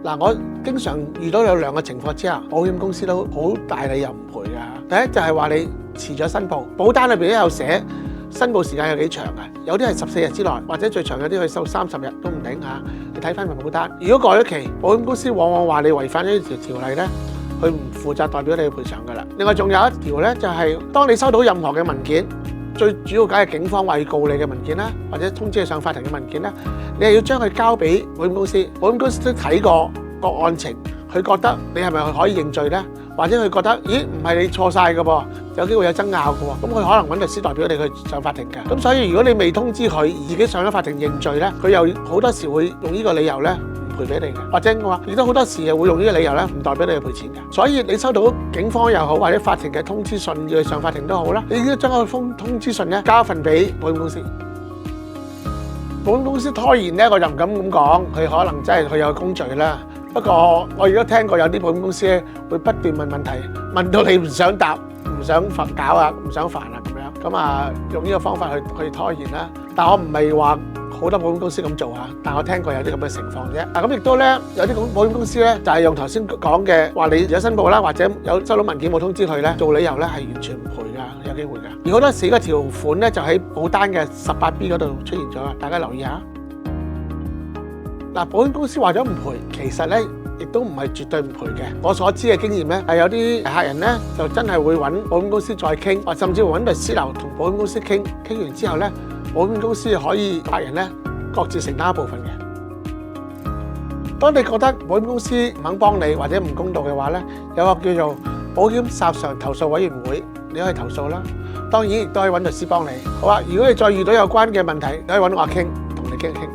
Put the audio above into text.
嗱，我經常遇到有兩個情況之下，保險公司都好大理由唔賠㗎。第一就係話你遲咗申報，保單裏邊都有寫申報時間有幾長嘅，有啲係14日之內，或者最長有啲去收30日都唔定嚇。你睇翻份保單，如果過咗期，保險公司往往話你違反咗呢條條例咧，佢唔負責代表你去賠償㗎啦。另外仲有一條咧，就係當你收到任何嘅文件，最主要梗係警方話要告你嘅文件啦，或者通知你上法庭嘅文件啦，你係要將佢交俾保險公司。保險公司都睇過個案情，佢覺得你係咪可以認罪咧？或者佢覺得，咦，唔係你錯晒㗎噃，有機會有爭拗㗎喎，咁佢可能揾律師代表你去上法庭嘅。咁所以如果你未通知佢，自己上咗法庭認罪咧，佢又好多時會用呢個理由咧唔賠俾你嘅，或者我話亦都好多時係會用呢個理由咧唔代表你去賠錢嘅。所以你收到警方又好，或者法庭嘅通知信要你上法庭都好啦，你應該將個封通知信咧交份俾保險公司。保險公司拖延咧，我就唔敢咁講，佢可能真係佢有工序啦。不過我亦都聽過有啲保險公司咧會不斷問問題，問到你唔想答、唔想搞啊、唔想煩啊咁樣，咁啊用呢個方法去拖延啦。但我唔係話好多保險公司咁做啊，但我聽過有啲咁嘅情況啫。嗱，咁亦都咧有啲保險公司咧就係用頭先講嘅話，你有申報啦，或者有收到文件冇通知佢咧，做理由咧係完全唔賠㗎，有機會㗎。而好多時個條款咧就喺保單嘅18B 嗰度出現咗啊，大家留意下。嗱，保險公司話咗唔賠，其實咧亦都唔係絕對唔賠嘅。我所知嘅經驗咧，係有啲客人咧就真係會揾保險公司再傾，或甚至乎揾律師樓同保險公司傾完之後咧，保險公司可以客人咧各自承擔一部分嘅。當你覺得保險公司唔肯幫你或者唔公道嘅話咧，有個叫做保險索償投訴委員會，你可以投訴啦。當然亦都可以揾律師幫你。好啊，如果你再遇到有關嘅問題，你可以揾我傾，同你傾一傾。